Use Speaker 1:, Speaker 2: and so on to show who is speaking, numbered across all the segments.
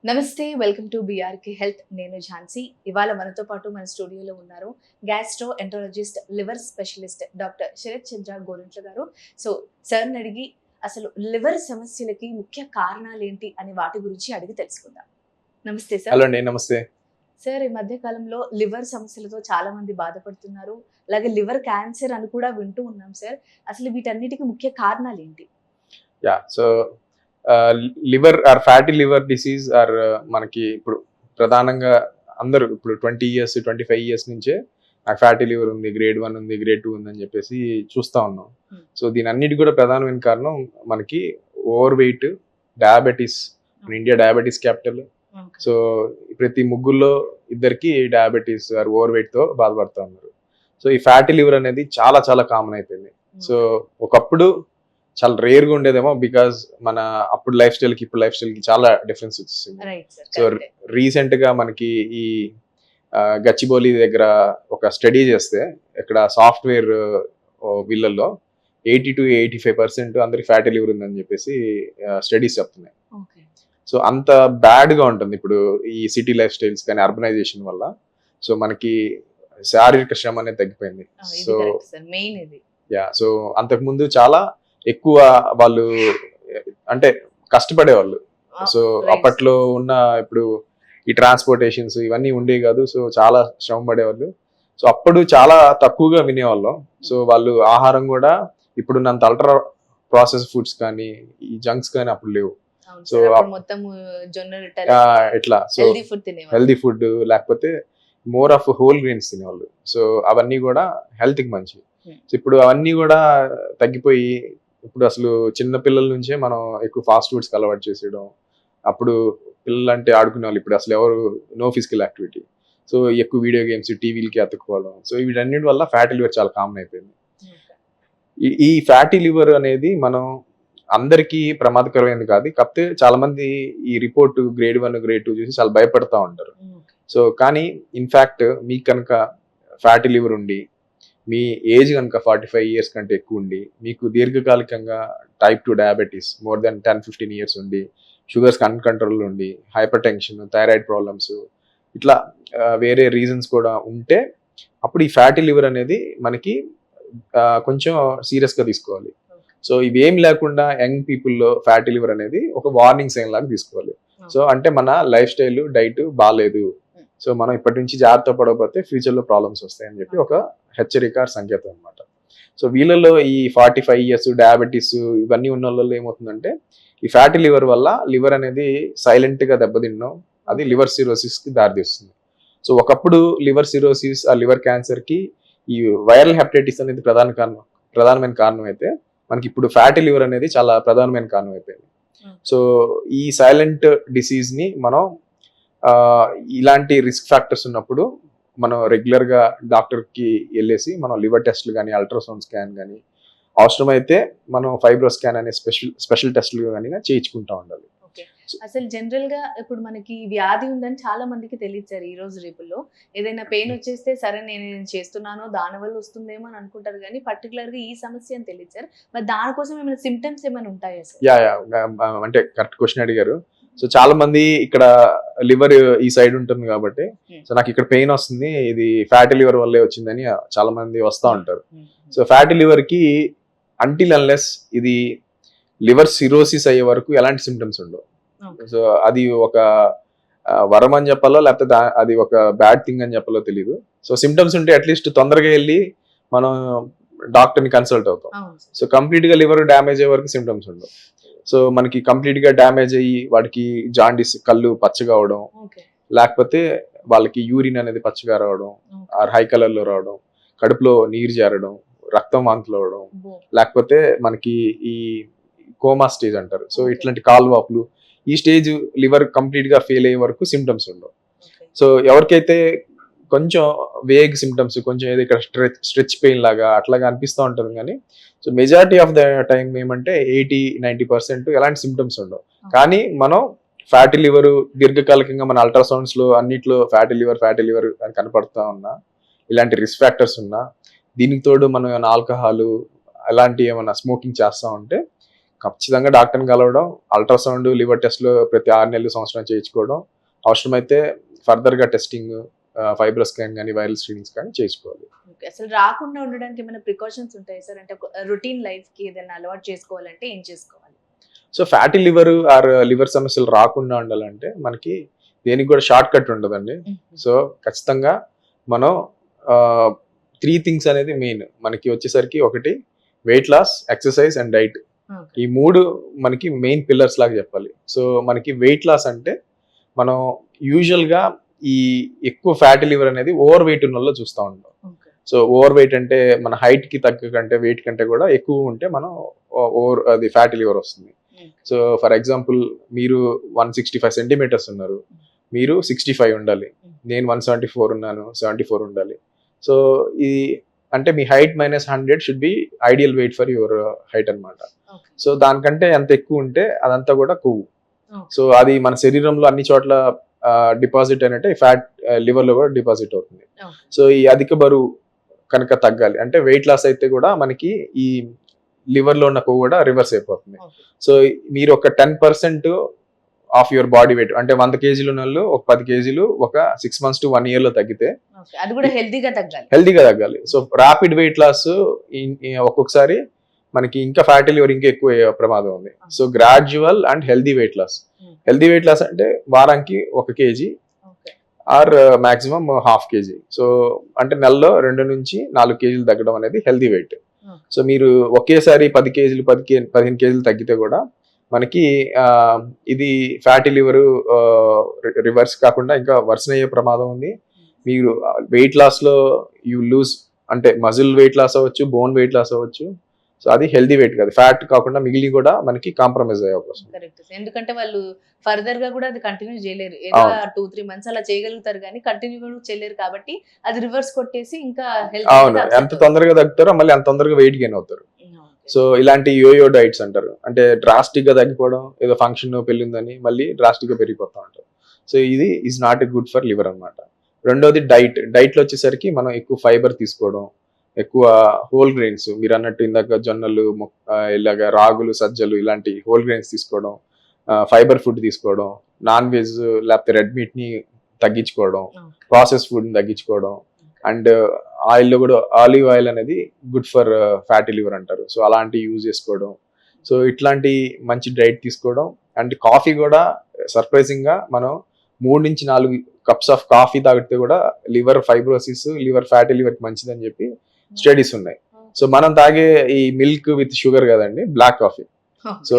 Speaker 1: నమస్తే, welcome to BRK health. నేను ఝాన్సీ. ఇవాళ మనతో పాటు మన స్టూడియోలో ఉన్నారు gastroenterologist, liver specialist doctor Sharath Chandra Gorintla గారు. సో సార్ని అడిగి అసలు లివర్ సమస్యలకి ముఖ్య కారణాలు ఏంటి అని వాటి గురించి అడిగి తెలుసుకుందాం. నమస్తే సార్.
Speaker 2: హలో అండి, నమస్తే
Speaker 1: సార్, ఈ మధ్య కాలంలో లివర్ సమస్యలతో చాలా మంది బాధపడుతున్నారు. అలాగే లివర్ క్యాన్సర్ అని కూడా వింటూ ఉన్నాం సార్. అసలు వీటన్నిటికీ ముఖ్య కారణాలు ఏంటి?
Speaker 2: So liver or fatty liver disease are మనకి ఇప్పుడు ప్రధానంగా అందరూ ఇప్పుడు 20 years 25 years నుంచే నాకు ఫ్యాటీ లివర్ ఉంది, గ్రేడ్ 1 ఉంది, గ్రేడ్ 2 ఉంది అని చెప్పేసి చూస్తూ ఉన్నాం. సో దీని అన్నిటి కూడా ప్రధానమైన కారణం మనకి over weight, diabetes. India diabetes capital. So ప్రతి ముగ్గురులో ఇద్దరికి డయాబెటీస్ ఆర్ ఓవర్ వెయిట్తో బాధపడుతూ ఉన్నారు. సో ఈ ఫ్యాటీ లివర్ అనేది చాలా చాలా కామన్ అయిపోయింది. సో ఒకప్పుడు చాలా రేర్గా ఉండేదేమో, బికాజ్ మన అప్పుడు లైఫ్ స్టైల్కి ఇప్పుడు లైఫ్ స్టైల్కి చాలా డిఫరెన్స్ వచ్చింది. సో రీసెంట్గా మనకి ఈ గచ్చిబౌలి దగ్గర ఒక స్టడీ చేస్తే ఇక్కడ సాఫ్ట్వేర్ వీళ్ళల్లో 80 to 85% అందరికి ఫ్యాటీ లివర్ ఉందని చెప్పేసి స్టడీస్ చెప్తున్నాయి. సో అంత బ్యాడ్గా ఉంటుంది ఇప్పుడు ఈ సిటీ లైఫ్ స్టైల్స్ కానీ అర్బనైజేషన్ వల్ల. సో మనకి శారీరక శ్రమ అనేది తగ్గిపోయింది. సో సో అంతకుముందు చాలా ఎక్కువ వాళ్ళు అంటే కష్టపడేవాళ్ళు. సో అప్పట్లో ఉన్న ఇప్పుడు ఈ ట్రాన్స్పోర్టేషన్స్ ఇవన్నీ ఉండేవి కాదు. సో చాలా శ్రమ పడేవాళ్ళు. సో అప్పుడు చాలా తక్కువగా వినేవాళ్ళం. సో వాళ్ళు ఆహారం కూడా ఇప్పుడున్నంత అల్ట్రా ప్రాసెస్ ఫుడ్స్ కానీ ఈ జంక్స్ కానీ అప్పుడు లేవు. సో ఎట్లా సో హెల్దీ ఫుడ్ లేకపోతే మోర్ ఆఫ్ హోల్ గ్రెయిన్స్ తినేవాళ్ళు. సో అవన్నీ కూడా హెల్త్కి మంచి. సో ఇప్పుడు అవన్నీ కూడా తగ్గిపోయి ఇప్పుడు అసలు చిన్న పిల్లల నుంచే మనం ఎక్కువ ఫాస్ట్ ఫుడ్స్కి అలవాటు చేసేయడం. అప్పుడు పిల్లలు అంటే ఆడుకునే వాళ్ళు, ఇప్పుడు అసలు ఎవరు నో ఫిజికల్ యాక్టివిటీ. సో ఎక్కువ వీడియో గేమ్స్, టీవీలకి అతుక్కోవడం. సో వీటన్నిటి వల్ల ఫ్యాటీ లివర్ చాలా కామన్ అయిపోయింది. ఈ ఫ్యాటీ లివర్ అనేది మనం అందరికీ ప్రమాదకరమైనది కాదు. కాకపోతే చాలా మంది ఈ రిపోర్ట్ గ్రేడ్ 1 గ్రేడ్ 2 చూసి చాలా భయపడతా ఉంటారు. సో కానీ ఇన్ఫ్యాక్ట్ మీకు కనుక ఫ్యాటీ లివర్ ఉండి మీ ఏజ్ కనుక 45 years కంటే ఎక్కువ ఉండి మీకు దీర్ఘకాలికంగా type 2 diabetes more than 10-15 years ఉండి షుగర్స్ అన్కంట్రోల్ ఉండి హైపర్ టెన్షన్, థైరాయిడ్ ప్రాబ్లమ్స్ ఇట్లా వేరే రీజన్స్ కూడా ఉంటే అప్పుడు ఈ ఫ్యాటీ లివర్ అనేది మనకి కొంచెం సీరియస్గా తీసుకోవాలి. సో ఇవేం లేకుండా యంగ్ పీపుల్లో ఫ్యాటీ లివర్ అనేది ఒక వార్నింగ్ సైన్ లాగా తీసుకోవాలి. సో అంటే మన లైఫ్ స్టైల్, డైట్ బాగాలేదు. సో మనం ఇప్పటి నుంచి జాగ్రత్త పడకపోతే ఫ్యూచర్లో ప్రాబ్లమ్స్ వస్తాయని చెప్పి ఒక హెచ్చరిక సంకేతం అనమాట. సో వీళ్ళలో ఈ 45 years డయాబెటీస్ ఇవన్నీ ఉన్న వాళ్ళలో ఏమవుతుందంటే ఈ ఫ్యాటీ లివర్ వల్ల లివర్ అనేది సైలెంట్గా దెబ్బతిన్నాం, అది లివర్ సిరోసిస్కి దారితీస్తుంది. సో ఒకప్పుడు లివర్ సిరోసిస్ ఆ లివర్ క్యాన్సర్కి ఈ వైరల్ హెపటైటిస్ అనేది ప్రధానమైన కారణం అయితే మనకి ఇప్పుడు ఫ్యాటీ లివర్ అనేది చాలా ప్రధానమైన కారణం అయిపోయింది. సో ఈ సైలెంట్ డిసీజ్ని మనం ఇలాంటి రిస్క్ ఫ్యాక్టర్స్ ఉన్నప్పుడు మనం రెగ్యులర్గా డాక్టర్కి వెళ్ళేసి మనం లివర్ టెస్ట్లు కానీ, అల్ట్రాసౌండ్ స్కాన్ కానీ, అవసరమైతే మనం ఫైబ్రో స్కాన్ అనే స్పెషల్ టెస్ట్లు కానీ చేయించుకుంటా ఉండాలి.
Speaker 1: అసలు జనరల్ గా ఇప్పుడు మనకి వ్యాధి ఉందని చాలా మందికి తెలియదు సార్. ఈ రోజు రేపుల్లో ఏదైనా పెయిన్ వచ్చేస్తే సరే నేను చేస్తున్నానో దాని వల్ల వస్తుందేమో అని అనుకుంటారు, కానీ పర్టికులర్ గా ఈ సమస్య అని తెలియదు సార్. మరి దానికోసం ఏమైనా సిమ్టమ్స్ ఏమైనా ఉంటాయా సార్?
Speaker 2: అంటే కరెక్ట్ క్వశ్చన్ అడిగారు. సో చాలా మంది ఇక్కడ లివర్ ఈ సైడ్ ఉంటుంది కాబట్టి సో నాకు ఇక్కడ పెయిన్ వస్తుంది, ఇది ఫ్యాటీ లివర్ వల్లే వచ్చిందని చాలా మంది వస్తూ ఉంటారు. సో ఫ్యాటీ లివర్ కి అంటిల్ అన్లెస్ ఇది లివర్ సిరోసిస్ అయ్యే వరకు ఎలాంటి సిమ్టమ్స్ ఉండవు. సో అది ఒక వరం అని చెప్పాలో లేకపోతే అది ఒక బ్యాడ్ థింగ్ అని చెప్పాలో తెలియదు. సో సిమ్టమ్స్ ఉంటే అట్లీస్ట్ తొందరగా వెళ్ళి మనం డాక్టర్ని కన్సల్ట్ అవుతాం. సో కంప్లీట్గా లివర్ డ్యామేజ్ అయ్యే వరకు సిమ్టమ్స్ ఉండవు. సో మనకి కంప్లీట్గా డ్యామేజ్ అయ్యి వాడికి జాండీస్, కళ్ళు పచ్చగా అవడం, లేకపోతే వాళ్ళకి యూరిన్ అనేది పచ్చగా రావడం, ఆర్ హై కలర్లో రావడం, కడుపులో నీరు చేరడం, రక్తం వాంతులు అవడం, లేకపోతే మనకి ఈ కోమా స్టేజ్ అంటారు. సో ఇట్లాంటి కాల్వాపులు, ఈ స్టేజ్ లివర్ కంప్లీట్గా ఫెయిల్ అయ్యే వరకు సిమ్టమ్స్ ఉండవు. సో ఎవరికైతే కొంచెం వేగ్ సిమ్టమ్స్, కొంచెం ఏదో ఇక్కడ స్ట్రెచ్ పెయిన్ లాగా అట్లాగా అనిపిస్తూ ఉంటుంది, కానీ so majority of the time ఏమంటే 80-90% ఎలాంటి సిమ్టమ్స్ ఉండవు. కానీ మనం ఫ్యాటీ లివర్ దీర్ఘకాలికంగా మన అల్ట్రాసౌండ్స్లో అన్నిట్లో ఫ్యాటీ లివర్ అని కనపడుతూ ఉన్నా, ఇలాంటి రిస్క్ ఫ్యాక్టర్స్ ఉన్నా, దీనికి తోడు మనం ఏమైనా ఆల్కహాల్ అలాంటి ఏమైనా స్మోకింగ్ చేస్తూ ఉంటే ఖచ్చితంగా డాక్టర్ని కలవడం, అల్ట్రాసౌండ్, లివర్ టెస్ట్లు ప్రతి 6 నెలలు, సంవత్సరం చేయించుకోవడం, అవసరమైతే ఫర్దర్గా టెస్టింగ్, ఫైబ్రో స్కాన్ కానీ వైరల్ స్క్రీనింగ్స్ కానీ చేసుకోవాలి.
Speaker 1: అసలు రాకుండా ఉండడానికి ఏమైనా ప్రికాషన్స్ ఉంటాయి సార్? అంటే రొటీన్ లైఫ్కి ఏదైనా అలవాటు చేసుకోవాలంటే ఏం చేసుకోవాలి?
Speaker 2: So fatty liver or liver సమస్యలు రాకుండా ఉండాలంటే మనకి దేనికి కూడా షార్ట్ కట్ ఉండదండి. సో ఖచ్చితంగా మనం 3 థింగ్స్ అనేది మెయిన్ మనకి వచ్చేసరికి. ఒకటి weight loss, exercise and diet. ఈ 3 మనకి మెయిన్ పిల్లర్స్ లాగా చెప్పాలి. సో మనకి వెయిట్ లాస్ అంటే మనం యూజువల్గా ఈ ఎక్కువ ఫ్యాటీ లివర్ అనేది ఓవర్ వెయిట్ ఉన్న వాళ్ళు చూస్తూ ఉంటాం. సో ఓవర్ వెయిట్ అంటే మన హైట్ కి తగ్గ కంటే వెయిట్ కంటే కూడా ఎక్కువ ఉంటే మనం అది ఫ్యాటీ లివర్ వస్తుంది. సో ఫర్ ఎగ్జాంపుల్ మీరు 165 సెంటీమీటర్స్ ఉన్నారు, మీరు 65 ఉండాలి. నేను 174 ఉన్నాను, 74 ఉండాలి. సో ఈ అంటే మీ height -100 should be ideal weight for your height అన్నమాట. సో దానికంటే ఎంత ఎక్కువ ఉంటే అదంతా కూడా కొవ్వు. సో అది మన శరీరంలో అన్ని చోట్ల డిపాజిట్ అయినట్టే ఫ్యాట్ లివర్ లో కూడా డిపాజిట్ అవుతుంది. సో ఈ అధిక బరువు కనుక తగ్గాలి అంటే వెయిట్ లాస్ అయితే కూడా మనకి ఈ లివర్ లో ఉన్న కొవ్వు కూడా రివర్స్ అయిపోతుంది. సో మీరు ఒక 10% ఆఫ్ యువర్ బాడీ వెయిట్ అంటే 100 కేజీలు ఉన్న వాళ్ళు ఒక 10 కేజీలు ఒక 6 months to 1 year లో తగ్గితే
Speaker 1: అది కూడా హెల్దీగా
Speaker 2: తగ్గాలి. సో ర్యాపిడ్ వెయిట్ లాస్ ఒక్కొక్కసారి మనకి ఇంకా ఫ్యాటీ లివర్ ఇంకా ఎక్కువ అయ్యే ప్రమాదం ఉంది. So gradual and healthy weight loss. Healthy weight loss అంటే వారానికి 1 kg or maximum 1/2 kg. So అంటే నెలలో 2 నుంచి 4 kg తగ్గడం అనేది హెల్దీ వెయిట్. సో మీరు ఒకేసారి 10 kg 15 kg తగ్గితే కూడా మనకి ఇది ఫ్యాటీ లివర్ రివర్స్ కాకుండా ఇంకా వర్సన్ అయ్యే ప్రమాదం ఉంది. మీరు వెయిట్ లాస్ లో యూ లూజ్ అంటే మజిల్ వెయిట్ లాస్ అవ్వచ్చు, బోన్ వెయిట్ లాస్ అవ్వచ్చు. సో అది హెల్దీ వెయిట్ కాదు, ఫ్యాట్ కాకుండా మిగిలి కూడా మనకి కాంప్రమైజ్ అయ్యే అవకాశం.
Speaker 1: కరెక్ట్. ఎందుకంటే వాళ్ళు ఫర్దర్ గా కూడా అది కంటిన్యూ చేయలేరు. ఏదో 2-3 months అలా చేయగలుగుతారు కానీ కంటిన్యూ కూడా చేయలేరు కాబట్టి అది రివర్స్ కొట్టేసి ఇంకా హెల్త్.
Speaker 2: అవును, ఎంత తొందరగా తగ్గుతారో మళ్ళీ అంత తొందరగా వెయిట్ గెయిన్ అవుతారు. సో ఇలాంటి యోయో డైట్స్ అంటారు, అంటే డ్రాస్టిక్ గా తగ్గిపోవడం, ఏదో ఫంక్షన్ పెళ్ళిందని మళ్ళీ డ్రాస్టిక్ గా పెరిగిపోతా ఉంటారు. సో ఇది is not a good for liver అనమాట. రెండోది డైట్ లో వచ్చేసరికి మనం ఎక్కువ ఫైబర్ తీసుకోవడం, ఎక్కువ హోల్ గ్రెయిన్స్, మీరు అన్నట్టు ఇందాక జొన్నలు, ఇలాగ రాగులు, సజ్జలు ఇలాంటి హోల్ గ్రెయిన్స్ తీసుకోవడం, ఫైబర్ ఫుడ్ తీసుకోవడం, నాన్ వెజ్ లేకపోతే రెడ్ మీట్ ని తగ్గించుకోవడం, ప్రాసెస్ ఫుడ్ ని తగ్గించుకోవడం, అండ్ ఆయిల్లో కూడా ఆలివ్ ఆయిల్ అనేది గుడ్ ఫర్ ఫ్యాటీ లివర్ అంటారు. సో అలాంటివి యూజ్ చేసుకోవడం. సో ఇట్లాంటి మంచి డైట్ తీసుకోవడం. అండ్ కాఫీ కూడా సర్ప్రైజింగ్ గా మనం 3 నుంచి 4 cups ఆఫ్ కాఫీ తాగితే కూడా liver fibrosis, liver fatty liver కి మంచిదని చెప్పి స్టడీస్ ఉన్నాయి. సో మనం తాగే ఈ మిల్క్ విత్ షుగర్ కదండి, బ్లాక్ కాఫీ. సో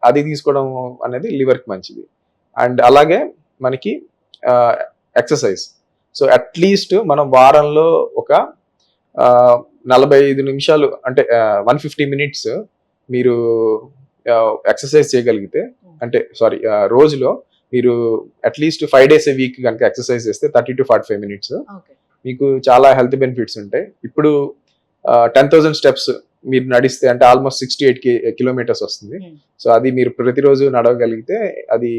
Speaker 2: అది తీసుకోవడం అనేది లివర్ కి మంచిది. అండ్ అలాగే మనకి ఎక్సర్సైజ్. సో అట్లీస్ట్ మనం వారంలో ఒక 45 నిమిషాలు అంటే 150 minutes మీరు ఎక్సర్సైజ్ చేయగలిగితే, అంటే సారీ రోజులో మీరు అట్లీస్ట్ 5 days a week కనుక ఎక్సర్సైజ్ చేస్తే 30 to 45 minutes మీకు చాలా హెల్త్ బెనిఫిట్స్ ఉంటాయి. ఇప్పుడు 10,000 steps మీరు నడిస్తే అంటే ఆల్మోస్ట్ 68 kilometers వస్తుంది. సో అది మీరు ప్రతిరోజు నడవగలిగితే అది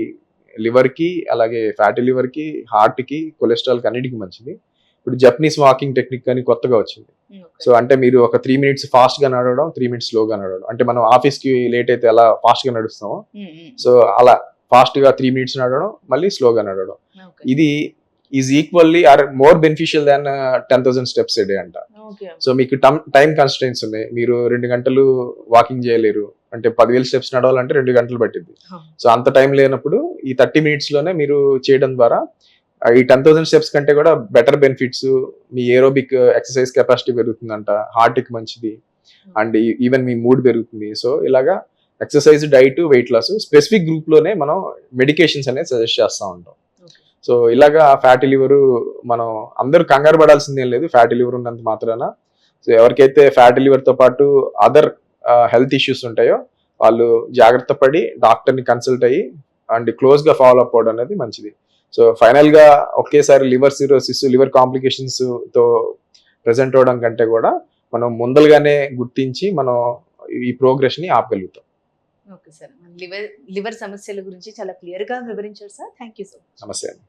Speaker 2: లివర్ కి, అలాగే ఫ్యాటీ లివర్ కి, హార్ట్ కి, కొలెస్ట్రాల్ కి అన్నిటికీ మంచిది. ఇప్పుడు జపనీస్ వాకింగ్ టెక్నిక్ అని కొత్తగా వచ్చింది. సో అంటే మీరు ఒక 3 minutes ఫాస్ట్ గా నడవడం, 3 minutes స్లోగా నడవడం. అంటే మనం ఆఫీస్ కి లేట్ అయితే ఎలా ఫాస్ట్ గా నడుస్తామో, సో అలా ఫాస్ట్ గా 3 minutes నడవడం, మళ్ళీ స్లోగా నడవడం. ఇది is equally or more beneficial than 10,000 steps a day అంట. సో మీకు టైం కన్స్ట్రెయింట్స్ ఉన్నాయి, మీరు 2 గంటలు వాకింగ్ చేయలేరు, అంటే 10,000 steps నడవాలంటే 2 గంటలు పట్టింది. సో అంత టైం లేనప్పుడు ఈ 30 minutes లోనే మీరు చేయడం ద్వారా ఈ 10,000 steps కంటే కూడా బెటర్ బెనిఫిట్స్, మీ ఏరోబిక్ ఎక్సర్సైజ్ కెపాసిటీ పెరుగుతుందంట, హార్ట్ కి మంచిది, అండ్ ఈవెన్ మీ మూడ్ పెరుగుతుంది. సో ఇలాగా exercise, diet, weight loss specific group లోనే మనం మెడికేషన్స్ అనేది సజెస్ట్ చేస్తూ ఉంటాం. సో ఇలాగా ఫ్యాటీ లివర్ మనం అందరూ కంగారు పడాల్సిందేం లేదు ఫ్యాటీ లివర్ ఉన్నంత మాత్రాన. సో ఎవరికైతే ఫ్యాటీ లివర్ తో పాటు అదర్ హెల్త్ ఇష్యూస్ ఉంటాయో వాళ్ళు జాగ్రత్త పడి డాక్టర్ని కన్సల్ట్ అయ్యి అండ్ క్లోజ్ గా ఫాలో అప్ అవడం అనేది మంచిది. సో ఫైనల్ గా ఒకేసారి లివర్ సిరోసిస్, లివర్ కాంప్లికేషన్స్ తో ప్రెజెంట్ అవడం కంటే కూడా మనం ముందలుగానే గుర్తించి మనం ఈ ప్రోగ్రెస్ ని ఆపగలుగుతాం.
Speaker 1: ఓకే సార్, లివర్ సమస్యల గురించి చాలా క్లియర్ గా వివరించారు sir. Thank you so much.
Speaker 2: నమస్తే అండి.